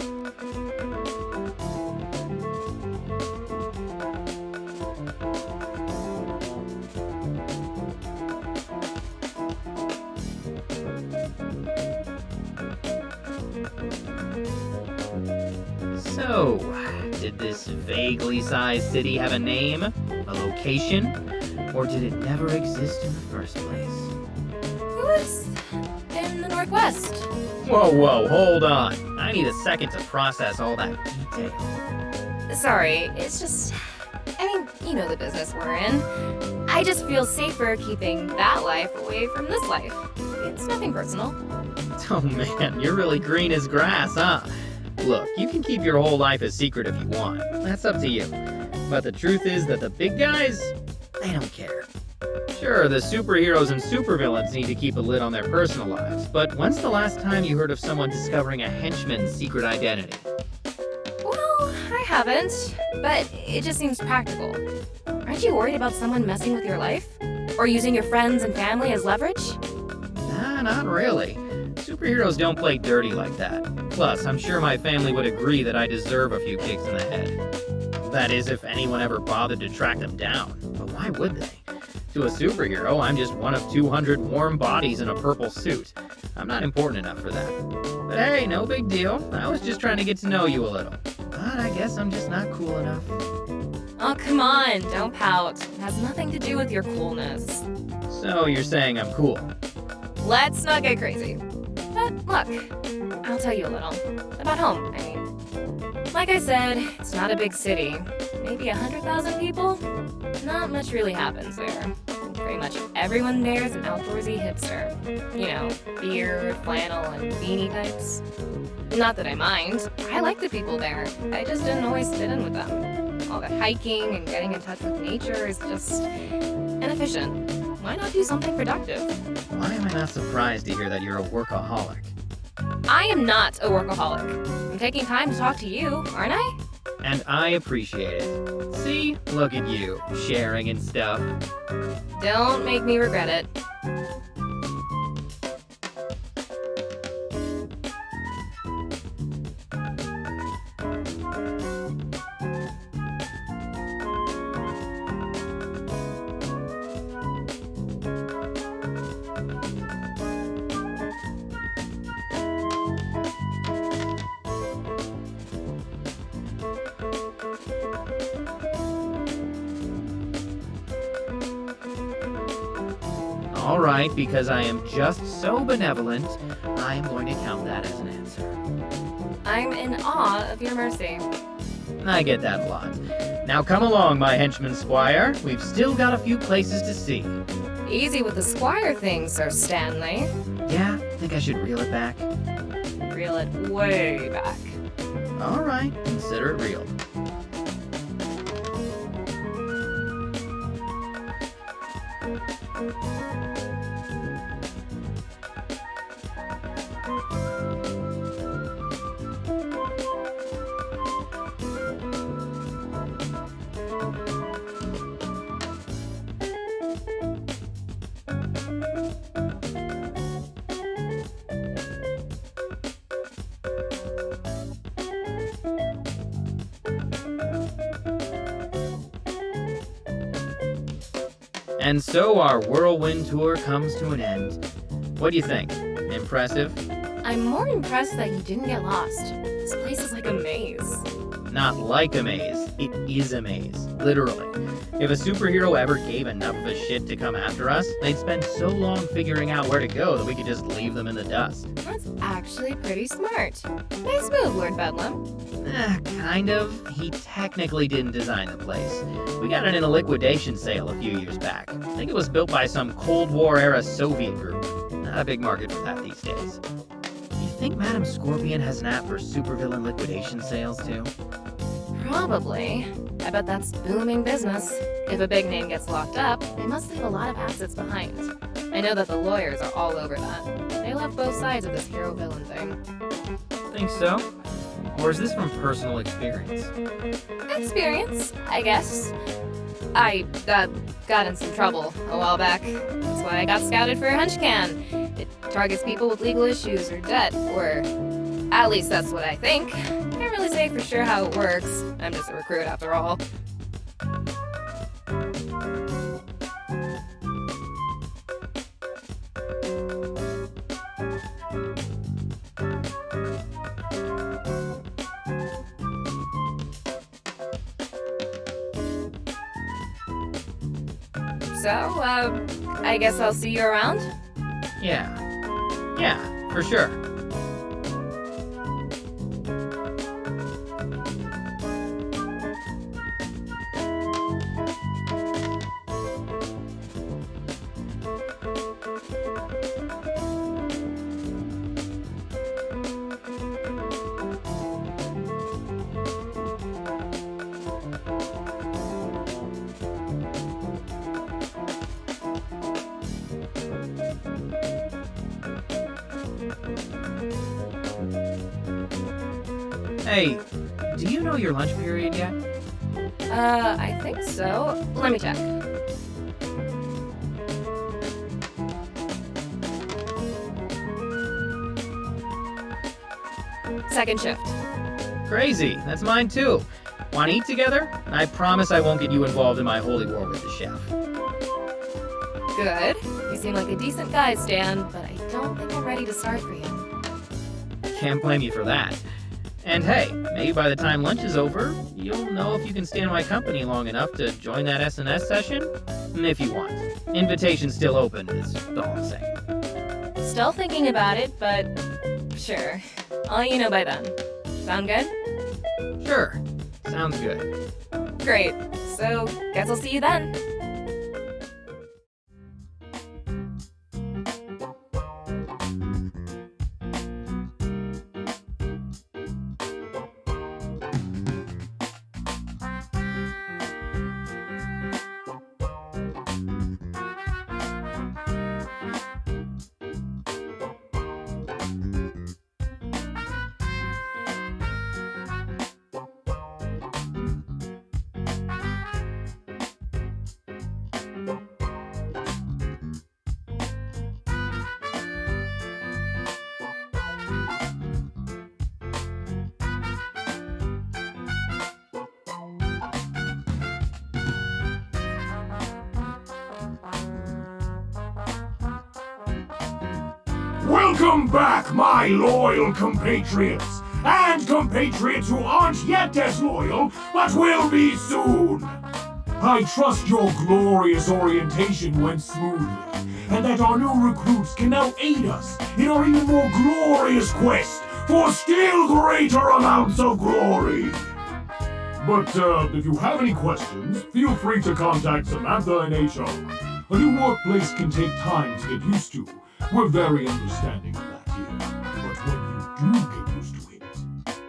Speaker 2: So, did this vaguely sized city have a name, a location, or did it never exist in the first place?
Speaker 8: It was in the Northwest.
Speaker 2: Whoa, hold on. I need a second to process all that detail.
Speaker 8: Sorry, it's just... I mean, you know the business we're in. I just feel safer keeping that life away from this life. It's nothing personal.
Speaker 2: Oh man, you're really green as grass, huh? Look, you can keep your whole life a secret if you want. That's up to you. But the truth is that the big guys, they don't care. Sure, the superheroes and supervillains need to keep a lid on their personal lives, but when's the last time you heard of someone discovering a henchman's secret identity?
Speaker 8: Well, I haven't, but it just seems practical. Aren't you worried about someone messing with your life? Or using your friends and family as leverage?
Speaker 2: Nah, not really. Superheroes don't play dirty like that. Plus, I'm sure my family would agree that I deserve a few kicks in the head. That is, if anyone ever bothered to track them down. But why would they? To a superhero, I'm just one of 200 warm bodies in a purple suit. I'm not important enough for that. But hey, no big deal. I was just trying to get to know you a little. But I guess I'm just not cool enough.
Speaker 8: Oh, come on, don't pout. It has nothing to do with your coolness.
Speaker 2: So you're saying I'm cool?
Speaker 8: Let's not get crazy. But look, I'll tell you a little. About home, I mean. Like I said, it's not a big city. Maybe 100,000 people? Not much really happens there. Pretty much everyone there is an outdoorsy hipster. You know, beard, flannel, and beanie types. Not that I mind. I like the people there. I just didn't always fit in with them. All the hiking and getting in touch with nature is just inefficient. Why not do something productive?
Speaker 2: Why am I not surprised to hear that you're a workaholic?
Speaker 8: I am not a workaholic. I'm taking time to talk to you, aren't I?
Speaker 2: And I appreciate it. See? Look at you, sharing and stuff.
Speaker 8: Don't make me regret it.
Speaker 2: All right, because I am just so benevolent, I am going to count that as an answer.
Speaker 8: I'm in awe of your mercy.
Speaker 2: I get that a lot. Now come along, my henchman squire. We've still got a few places to see.
Speaker 8: Easy with the squire thing, Sir Stanley.
Speaker 2: Yeah, think I should reel it back?
Speaker 8: Reel it way back.
Speaker 2: All right, consider it real. And so our whirlwind tour comes to an end. What do you think? Impressive?
Speaker 8: I'm more impressed that you didn't get lost. This place is like a maze.
Speaker 2: Not like a maze. It is a maze. Literally. If a superhero ever gave enough of a shit to come after us, they'd spend so long figuring out where to go that we could just leave them in the dust.
Speaker 8: That's actually pretty smart. Nice move, Lord Bedlam.
Speaker 2: Kind of. He technically didn't design the place. We got it in a liquidation sale a few years back. I think it was built by some Cold War-era Soviet group. Not a big market for that these days. You think Madam Scorpion has an app for supervillain liquidation sales, too?
Speaker 8: Probably. I bet that's booming business. If a big name gets locked up, they must leave a lot of assets behind. I know that the lawyers are all over that. They love both sides of this hero-villain thing.
Speaker 2: Think so? Or is this from personal experience?
Speaker 8: Experience, I guess. I got in some trouble a while back. That's why I got scouted for Henchman. It targets people with legal issues or debt, or at least that's what I think. Can't really say for sure how it works. I'm just a recruit after all. So, I guess I'll see you around?
Speaker 2: Yeah, for sure. Hey, do you know your lunch period yet?
Speaker 8: I think so. Let me check. Second shift.
Speaker 2: Crazy, that's mine too. Want to eat together? I promise I won't get you involved in my holy war with the chef.
Speaker 8: Good. You seem like a decent guy, Stan, but I don't think I'm ready to start for you.
Speaker 2: Can't blame you for that. And hey, maybe by the time lunch is over, you'll know if you can stand my company long enough to join that S&S session? If you want. Invitation's still open, is all I'm saying.
Speaker 8: Still thinking about it, but sure. I'll let you know by then. Sound good?
Speaker 2: Sure. Sounds good.
Speaker 8: Great. So, guess I'll see you then.
Speaker 3: Welcome back, my loyal compatriots, and compatriots who aren't yet as loyal, but will be soon. I trust your glorious orientation went smoothly, and that our new recruits can now aid us in our even more glorious quest for still greater amounts of glory. But if you have any questions, feel free to contact Samantha and HR. A new workplace can take time to get used to. We're very understanding of that here. But when you do get used to it,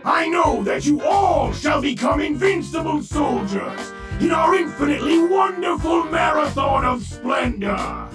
Speaker 3: I know that you all shall become invincible soldiers in our infinitely wonderful marathon of splendor.